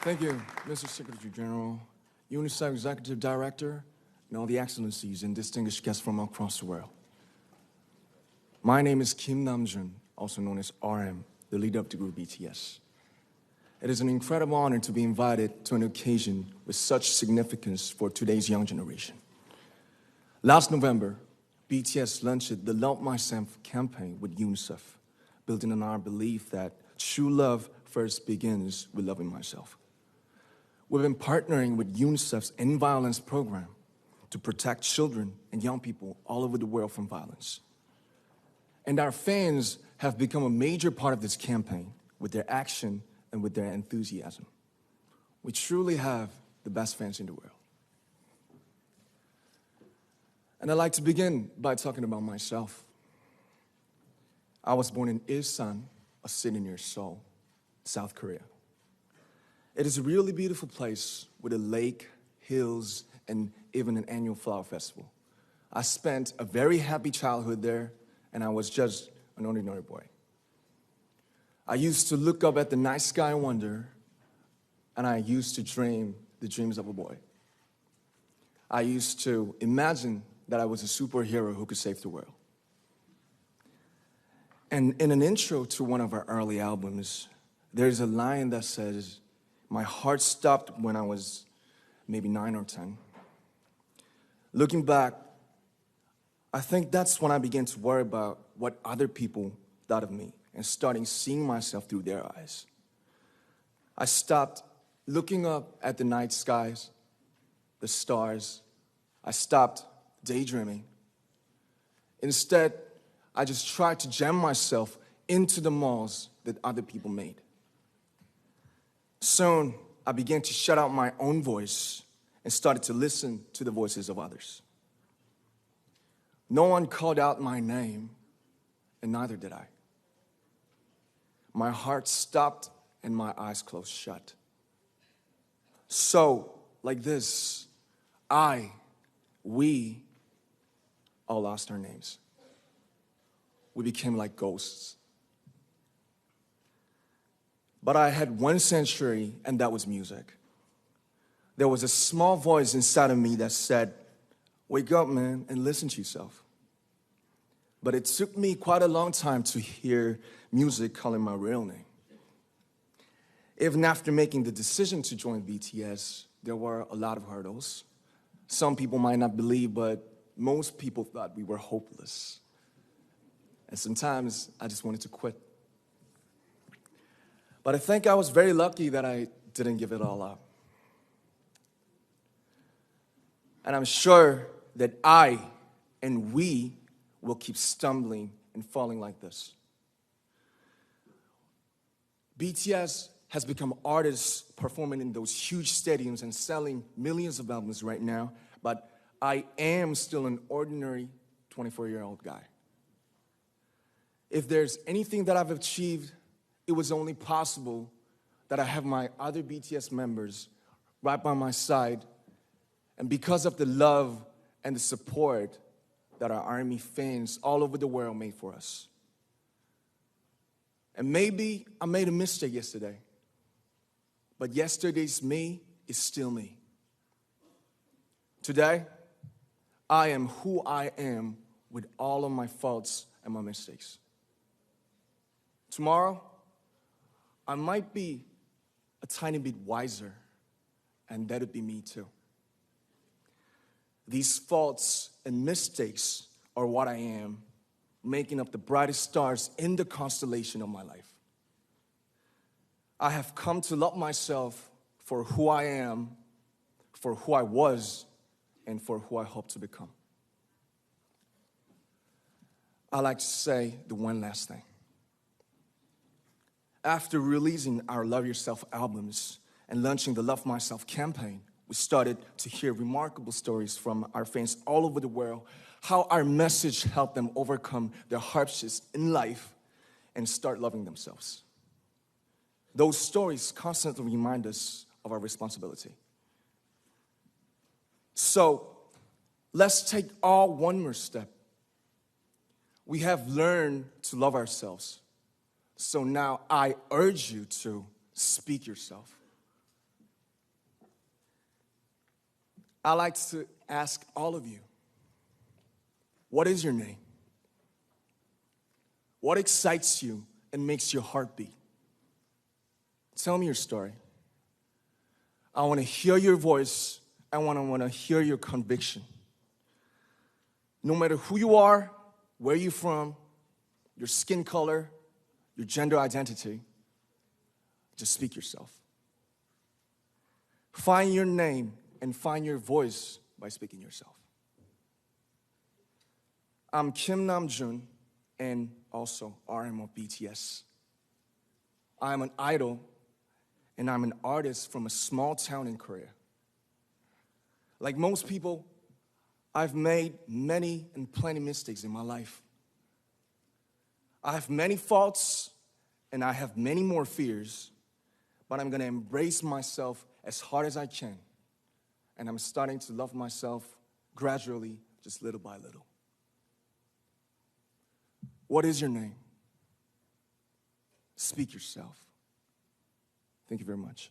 Thank you, Mr. Secretary General, UNICEF Executive Director, and all the excellencies and distinguished guests from across the world. My name is Kim Namjoon, also known as RM, the leader of the group BTS. It is an incredible honor to be invited to an occasion with such significance for today's young generation. Last November, BTS launched the Love Myself campaign with UNICEF, building on our belief that true love first begins with loving myself. We've been partnering with UNICEF's End Violence program to protect children and young people all over the world from violence. And our fans have become a major part of this campaign with their action and with their enthusiasm. We truly have the best fans in the world. And I'd like to begin by talking about myself. I was born in Ilsan, a city near Seoul, South Korea. It is a really beautiful place with a lake, hills, and even an annual flower festival. I spent a very happy childhood there, and I was just an ordinary boy. I used to look up at the night sky and wonder, and I used to dream the dreams of a boy. I used to imagine that I was a superhero who could save the world. And in an intro to one of our early albums, there's a line that says, "My heart stopped when I was maybe 9 or 10. Looking back, I think that's when I began to worry about what other people thought of me and starting seeing myself through their eyes. I stopped looking up at the night skies, the stars. I stopped daydreaming. Instead, I just tried to jam myself into the malls that other people made. Soon, I began to shut out my own voice and started to listen to the voices of others. No one called out my name, and neither did I. My heart stopped and my eyes closed shut. So, like this, we all lost our names. We became like ghosts. But I had one sanctuary, and that was music. There was a small voice inside of me that said, "Wake up, man, and listen to yourself." But it took me quite a long time to hear music calling my real name. Even after making the decision to join BTS, there were a lot of hurdles. Some people might not believe, but most people thought we were hopeless. And sometimes I just wanted to quit. But I think I was very lucky that I didn't give it all up. And I'm sure that I and we will keep stumbling and falling like this. BTS has become artists performing in those huge stadiums and selling millions of albums right now, but I am still an ordinary 24-year-old guy. If there's anything that I've achieved, it was only possible that I have my other BTS members right by my side, and because of the love and the support that our ARMY fans all over the world made for us. And maybe I made a mistake yesterday, but yesterday's me is still me. Today, I am who I am with all of my faults and my mistakes. Tomorrow, I might be a tiny bit wiser, and that'd be me too. These faults and mistakes are what I am, making up the brightest stars in the constellation of my life. I have come to love myself for who I am, for who I was, and for who I hope to become. I'd like to say the one last thing. After releasing our Love Yourself albums and launching the Love Myself campaign, we started to hear remarkable stories from our fans all over the world, how our message helped them overcome their hardships in life and start loving themselves. Those stories constantly remind us of our responsibility. So, let's take all one more step. We have learned to love ourselves. So now I urge you to speak yourself, I like to ask all of you, what is your name? What excites you and makes your heart beat? Tell me your story. I want to hear your voice. I want to hear your conviction. No matter who you are, where you're from, your skin color, your gender identity, just speak yourself. Find your name and find your voice by speaking yourself. I'm Kim Namjoon and also RM of BTS. I'm an idol and I'm an artist from a small town in Korea. Like most people, I've made many and plenty mistakes in my life. I have many faults and I have many more fears, but I'm gonna embrace myself as hard as I can. And I'm starting to love myself gradually, just little by little. What is your name? Speak yourself. Thank you very much.